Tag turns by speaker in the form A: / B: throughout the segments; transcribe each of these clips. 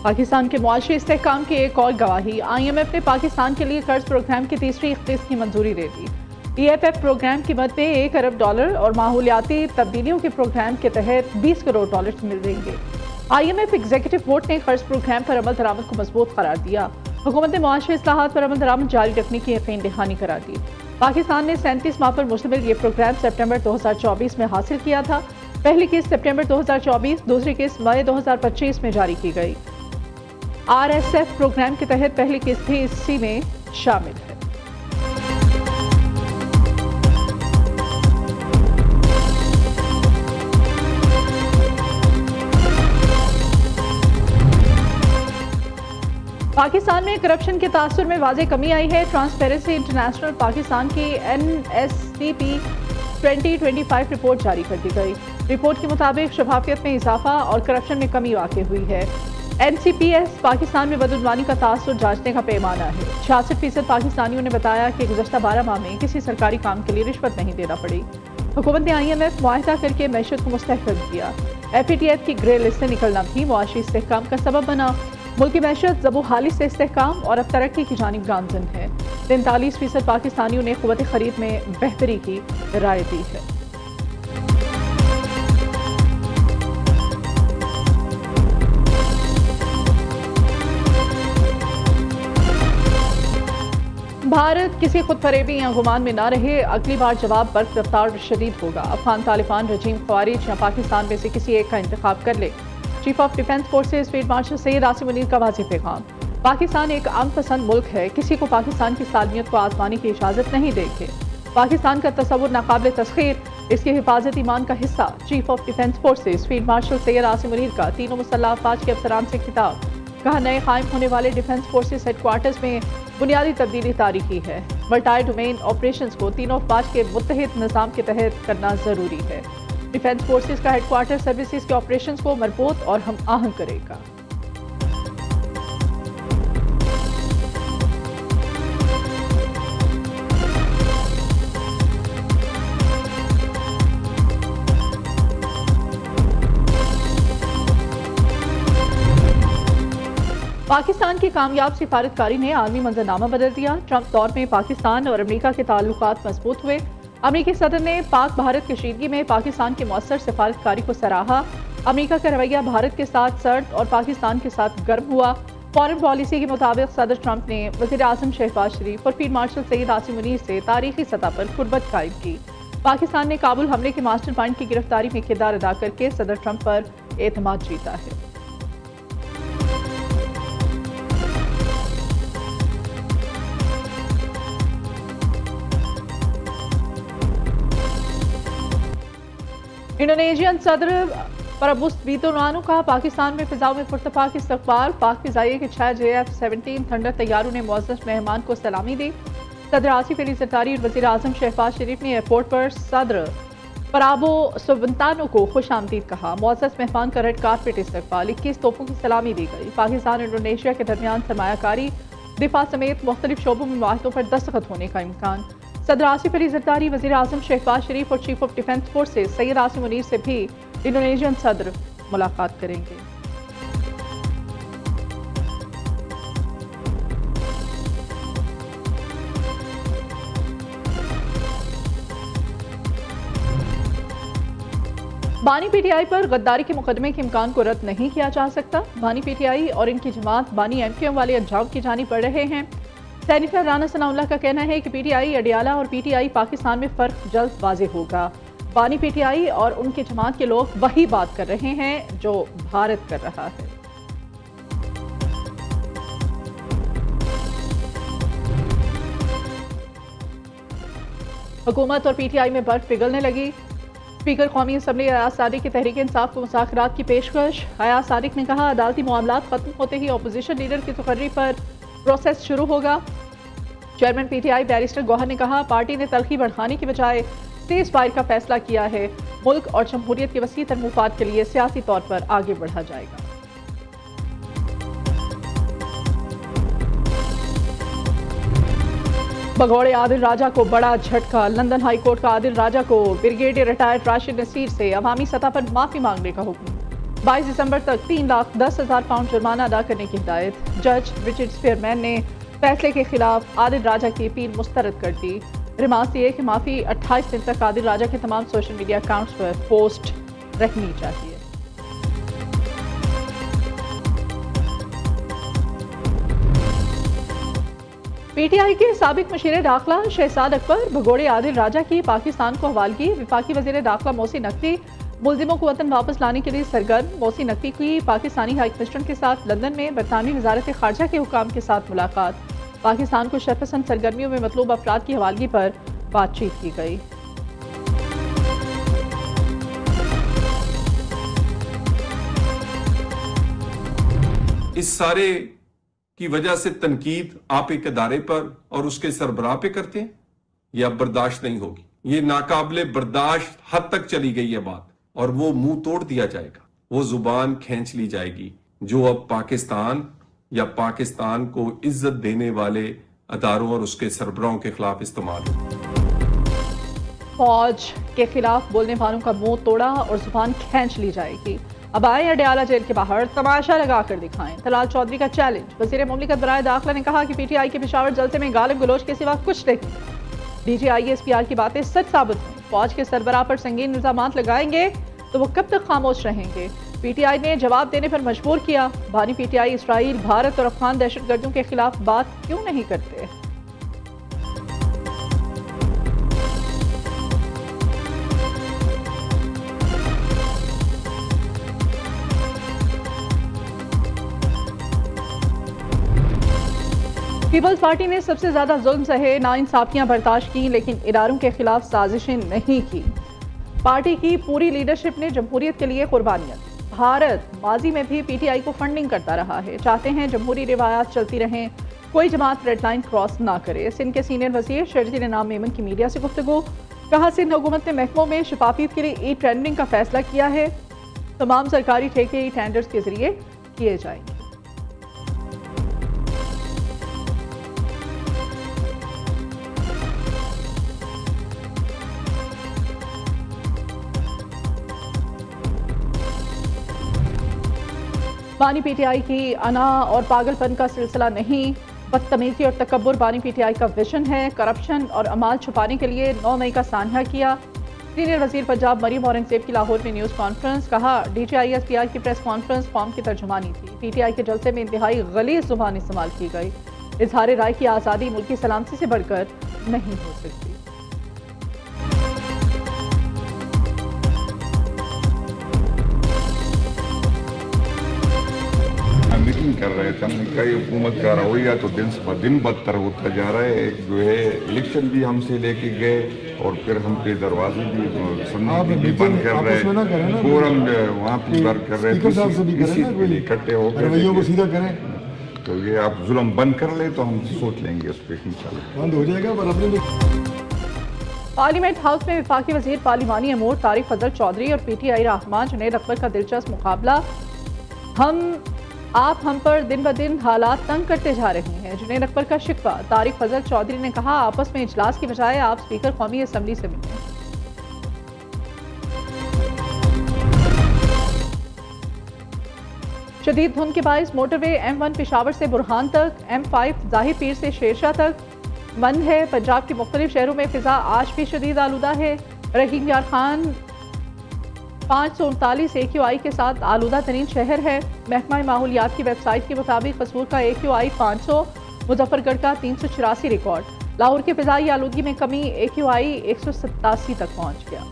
A: पाकिस्तान के मुआशी इस्तेहकाम की एक और गवाही। IMF ने पाकिस्तान के लिए कर्ज प्रोग्राम की तीसरी किस्त की मंजूरी दे दी। EFF प्रोग्राम की मद में $1 अरब और माहौलियाती तब्दीलियों के प्रोग्राम के तहत $20 करोड़ मिलेंगे। IMF एग्जीक्यूटिव बोर्ड ने कर्ज प्रोग्राम पर अमल दरामद को मजबूत करार दिया। हुकूमत ने मुआशी इस्लाहात पर अमल दरामद जारी रखने की यकीन दहानी करार दी। पाकिस्तान ने 37 माह पर मुश्तमिल ये प्रोग्राम सितंबर 2024 में हासिल किया था। पहली किस्त सितंबर 2024, दूसरी किस्त मई 2025 में जारी की गई। RSF प्रोग्राम के तहत पहली किस्त भी इसी में शामिल है। पाकिस्तान में करप्शन के तासुर में वाज़ेह कमी आई है। ट्रांसपेरेंसी इंटरनेशनल पाकिस्तान की NSCP 2025 रिपोर्ट जारी कर दी गई। रिपोर्ट के मुताबिक शफाफियत में इजाफा और करप्शन में कमी वाक़ई हुई है। NCPS पाकिस्तान में बदउनवानी का तासुर जांचने का पैमाना है। 66% पाकिस्तानियों ने बताया कि गुज़श्ता 12 माह में किसी सरकारी काम के लिए रिश्वत नहीं देना पड़ी। हुकूमत ने IMF मुआहदा करके मैशत को मुस्तहकम किया। FATF की ग्रे लिस्ट से निकलना भी मुआशी इस्तेहकाम का सबब बना। मुल्की मैशत ज़बूहाली से इस्तेहकाम और अब तरक्की की जानिब गामज़न है। 43% पाकिस्तानियों ने क़ुव्वत ख़रीद में बेहतरी की राय दी है। भारत किसी खुद फरेबी या गुमान में ना रहे। अगली बार जवाब बर्फ रफ्तार शदीद होगा। अफगान तालिबान रजीम ख्वारिज या पाकिस्तान में से किसी एक का इंतखाब कर ले। Chief of defence forces field marshal Syed Asim Munir का वाज़ेह पैगाम। पाकिस्तान एक अमन पसंद मुल्क है। किसी को पाकिस्तान की सालमियत को आजमाने की इजाज़त नहीं देंगे। पाकिस्तान का तस्वुर नाकाबिल तस्खीर, इसकी हिफाजत ईमान का हिस्सा। Chief of defence forces field marshal Syed Asim Munir का तीनों मुसल्लह अफवाज के अफसरान से खिताब। कहा, नए कायम होने वाले डिफेंस फोर्सेज हेडक्वार्टर्स में बुनियादी तब्दीली तारीखी है। मल्टी डोमेन ऑपरेशंस को तीनों अफवाज के मुत्तहिद निज़ाम के तहत करना ज़रूरी है। डिफेंस फोर्सेज का हेडक्वार्टर सर्विसेज के ऑपरेशंस को मजबूत और हम आहंग करेगा। पाकिस्तान की कामयाब सिफारतकारी ने आलमी मंजरनामा बदल दिया। ट्रंप दौर में पाकिस्तान और अमेरिका के ताल्लुकात मजबूत हुए। अमेरिकी सदर ने पाक भारत कशीदगी में पाकिस्तान की मौसर सिफारतकारी को सराहा। अमेरिका का रवैया भारत के साथ सर्द और पाकिस्तान के साथ गर्म हुआ। फॉरेन पॉलिसी के मुताबिक सदर ट्रंप ने वज़ीर आज़म शहबाज शरीफ और फील्ड मार्शल सैयद आसिम मुनीर से तारीखी सतह पर कुर्बत कायम की। पाकिस्तान ने काबुल हमले के मास्टर माइंड की गिरफ्तारी में किरदार अदा करके सदर ट्रंप पर एतमाद जीता है। इंडोनेशियन सदर प्रबुस बीतोनानो का पाकिस्तान में फिजाओं में पुरतफाक इस्तकबाल। पाक फिजाइये के 6 JF-17 थंडर तैयारों ने मुअज़्ज़ज़ मेहमान को सलामी दी। सदर आसिफ अली ज़रदारी और वज़ीर आज़म शहबाज शरीफ ने एयरपोर्ट पर सदर प्राबो सुबंतानो को खुश आमदीद कहा। मुअज़्ज़ज़ मेहमान का रेड कारपेट इस्तकबाल, 21 तोपों की सलामी दी गई। पाकिस्तान और इंडोनेशिया के दरमियान सरमायाकारी, दिफा समेत मुख्तलिफ शोबों में मुआहदों पर दस्तखत होने का इम्कान। सदर आसिफ अली ज़रदारी, वज़ीर आज़म शहबाज शरीफ और chief of defence forces Syed Asim Munir से भी इंडोनेशियन सदर मुलाकात करेंगे। बानी PTI पर गद्दारी के मुकदमे के इम्कान को रद्द नहीं किया जा सकता। बानी PTI और इनकी जमात बानी MQM वाले अंजाम की जानिब बढ़ रहे हैं। सैनिटर राना सनाउल्लाह का कहना है कि PTI अडियाला और PTI पाकिस्तान में फ़र्क जल्द वाज़ेह होगा। बानी PTI और उनकी जमात के लोग वही बात कर रहे हैं जो भारत कर रहा है। हुकूमत और PTI में बर्फ पिघलने लगी। स्पीकर कौमी असम्बली अयाज सादिक की तहरीक इंसाफ को मुज़ाकरात की पेशकश। अयाज सादिक ने कहा, अदालती मामलात खत्म होते ही अपोजिशन लीडर की तकर्री पर प्रोसेस शुरू होगा। चेयरमैन PTI बैरिस्टर गौहर ने कहा, पार्टी ने तलखी बढ़ाने की बजाय सीज़ फायर का फैसला किया है। मुल्क और जमहूरियत के वसी तर मुफाद के लिए सियासी तौर पर आगे बढ़ा जाएगा। भगौड़े आदिल राजा को बड़ा झटका। लंदन हाईकोर्ट का आदिल राजा को ब्रिगेडियर रिटायर्ड राशिद नसीर से अवामी सतह पर माफी मांगने का हुक्म। 22 दिसंबर तक 3,10,000 पाउंड जुर्माना अदा करने की हिदायत। जज रिचर्ड स्पीयरमैन ने फैसले के खिलाफ आदिल राजा की अपील मुस्तरद कर दी। रिमार्क दिए कि माफी 28 दिन तक आदिल राजा के तमाम सोशल मीडिया अकाउंट्स पर पोस्ट रखनी चाहिए। पीटीआई के साबिक मशीर दाखिला शहजाद अकबर भगोड़े आदिल राजा की पाकिस्तान को हवालगी। वफाकी वजीर दाखिला मोहसिन नकवी मुलजिमों को वतन वापस लाने के लिए सरगर्म। मोहसिन नकवी की पाकिस्तानी हाई कमिश्नर के साथ लंदन में बरतानवी वजारत खारजा के हुकाम के साथ मुलाकात। पाकिस्तान को शरपसंद सरगर्मियों में मतलूब अफराद की हवालगी पर बातचीत की गई।
B: इस सारे की वजह से तनकीद आप एक इदारे पर और उसके सरबराह पे करते हैं, यह अब बर्दाश्त नहीं होगी। ये नाकाबिले बर्दाश्त हद तक चली गई है बात, और वो मुंह तोड़ दिया जाएगा, वो जुबान खींच ली जाएगी जो अब पाकिस्तान या पाकिस्तान को इज्जत देने वाले अदारों और उसके सरबराहों के खिलाफ इस्तेमाल हो।
A: फौज के खिलाफ बोलने वालों का मुंह तोड़ा और जुबान खींच ली जाएगी। अब आए अडयाला जेल के बाहर तमाशा लगा कर दिखाएं। तलाल चौधरी का चैलेंज। वजीर मुमलिकत बराए दाखिला ने कहा कि पीटीआई के पेशावर जलसे में गालिब गलोच के सिवा कुछ नहीं। DGISPR की बातें सच साबित हुई। फौज के सरबराह पर संगीन इल्जामात लगाएंगे तो वो कब तक खामोश रहेंगे। पीटीआई ने जवाब देने पर मजबूर किया। बानी पीटीआई इसराइल, भारत और अफगान दहशतगर्दियों के खिलाफ बात क्यों नहीं करते। पीपल्स पार्टी ने सबसे ज्यादा जुल्म सहे, नाइंसाफियां बर्दाश्त की, लेकिन इदारों के खिलाफ साजिशें नहीं की। पार्टी की पूरी लीडरशिप ने जमहूरियत के लिए कुर्बानियां दी। भारत माजी में भी पीटीआई को फंडिंग करता रहा है। चाहते हैं जमहूरी रिवायात चलती रहें, कोई जमात रेड लाइन क्रॉस ना करे। सिंध के सीनियर वजीर शर्जील इनाम मेमन की मीडिया से गुफ्तगू। कहा, सिंध हुकूमत ने महकमों में शफाफियत के लिए ई टेंडरिंग का फैसला किया है। तमाम सरकारी ठेके ई टेंडर्स के जरिए किए जाएंगे। बानी पीटीआई की अना और पागलपन का सिलसिला नहीं, बदतमीजी और तकब्बुर बानी पीटीआई का विजन है। करप्शन और अमाल छुपाने के लिए 9 मई का सान्हा किया। सीनियर वजीर पंजाब मरीम औरंगजेब की लाहौर में न्यूज़ कॉन्फ्रेंस। कहा, DGISPR की प्रेस कॉन्फ्रेंस कौम की तर्जुमानी थी। पीटीआई के जलसे में इंतहाई गलीज़ जुबान इस्तेमाल की गई। इजहार राय की आज़ादी मुल्क की सलामती से बढ़कर नहीं हो सकती।
C: मीटिंग कर रहे थे, हमने कहा हुकूमत का रवैया तो दिन ब दिन बदतर होता जा रहा है। एक जो है इलेक्शन भी हमसे लेके गए और फिर हम पे दरवाजे भी सुनने भी बंद कर रहे हैं, फोरम वहाँ भी बंद कर रहे हैं। इकट्ठे होकर सीधा करें तो ये आप जुल्म बंद कर ले तो हम सोच लेंगे उस पर इंशाल्लाह बंद हो जाएगा। पर अपने
A: पार्लियामेंट हाउस में वफाकी वजीर पार्लिमानी अमूर तारिक फजल चौधरी और PTI रहमान जुनैद अकबर का दिलचस्प मुकाबला। आप हम पर दिन ब दिन हालात तंग करते जा रहे हैं, जुनैद अकबर का शिकवा। तारिक फजल चौधरी ने कहा, आपस में इजलास की बजाय आप स्पीकर कौमी असम्बली से मिलें। शदीद धुंध के बायस मोटरवे M1 पेशावर से बुरहान तक, M5 जाहिर पीर से शेरशाह तक बंद है। पंजाब के मुख्तलिफ शहरों में फिजा आज भी शदीद आलूदा है। रहीम यार खान 539 AQI के साथ आलूदा तरीन शहर है। महकमा माहौलियात की वेबसाइट के मुताबिक कसूर का AQI 500, मुजफ्फरगढ़ का 384 रिकॉर्ड। लाहौर की फिजाई आलूदगी में कमी, AQI 187 तक पहुंच गया।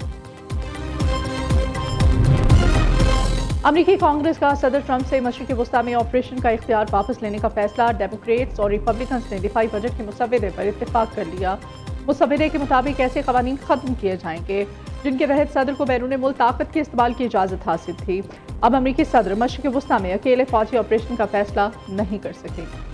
A: अमरीकी कांग्रेस का सदर ट्रंप से मशरिकी वस्ता में ऑपरेशन का इख्तियार वापस लेने का फैसला। डेमोक्रेट्स और रिपब्लिकन्स ने दिफाई बजट के मुसव्वदे पर इत्तेफाक कर लिया। मुसव्वदे के मुताबिक ऐसे कवानीन खत्म किए जाएंगे जिनके तहत सदर को बैरून मुल्क ताकत के इस्तेमाल की इजाज़त हासिल थी। अब अमरीकी सदर मशरिकी वस्ता में अकेले फौजी ऑपरेशन का फैसला नहीं कर सकेंगे।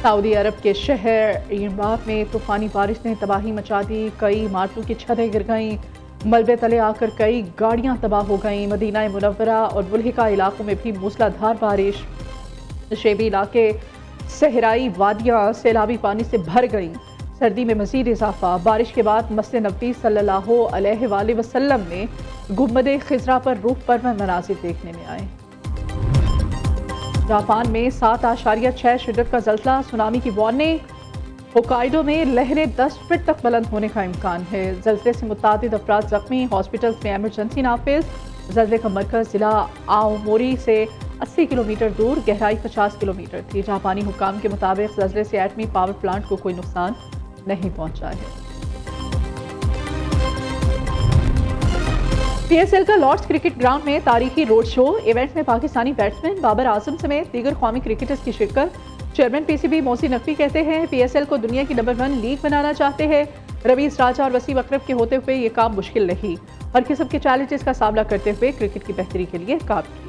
A: सऊदी अरब के शहर यमबाब में तूफानी बारिश ने तबाही मचा दी। कई इमारतों की छतें गिर गईं, मलबे तले आकर कई गाड़ियां तबाह हो गईं। मदीना मुनव्वरा और बुल्हिका इलाकों में भी मूसलाधार बारिश। नशेबी इलाके, सहराई वादियां सैलाबी पानी से भर गईं। सर्दी में मजीद इजाफा। बारिश के बाद मस्जिद नबी सल्लल्लाहु अलैहि वसल्लम में गुंबद खिजरा पर रूह पर मनाजिर देखने में आए। जापान में 7.6 शिद्दत का जल्जला, सुनामी की वार्निंग। होकाइडो में लहरें 10 फीट तक बुलंद होने का इम्कान है। जल्जले से मुतादिद अफराद जख्मी, हॉस्पिटल्स में एमरजेंसी नाफिज। जल्जले का मरकज जिला आओमोरी से 80 किलोमीटर दूर, गहराई 50 किलोमीटर थी। जापानी हुक्काम के मुताबिक जल्जले से एटमी पावर प्लांट को कोई नुकसान नहीं पहुंचा है। PSL का लॉर्ड्स क्रिकेट ग्राउंड में तारीखी रोड शो। इवेंट में पाकिस्तानी बैट्समैन बाबर आजम समेत दीगर कौमी क्रिकेटर्स की शिरकत। चेयरमैन PCB मोहसिन नकवी कहते हैं PSL को दुनिया की नंबर 1 लीग बनाना चाहते हैं। रवीज राजा और वसीम अकरम के होते हुए ये काम मुश्किल नहीं। हर किस्म के चैलेंजेस का सामना करते हुए क्रिकेट की बेहतरी के लिए काम किया।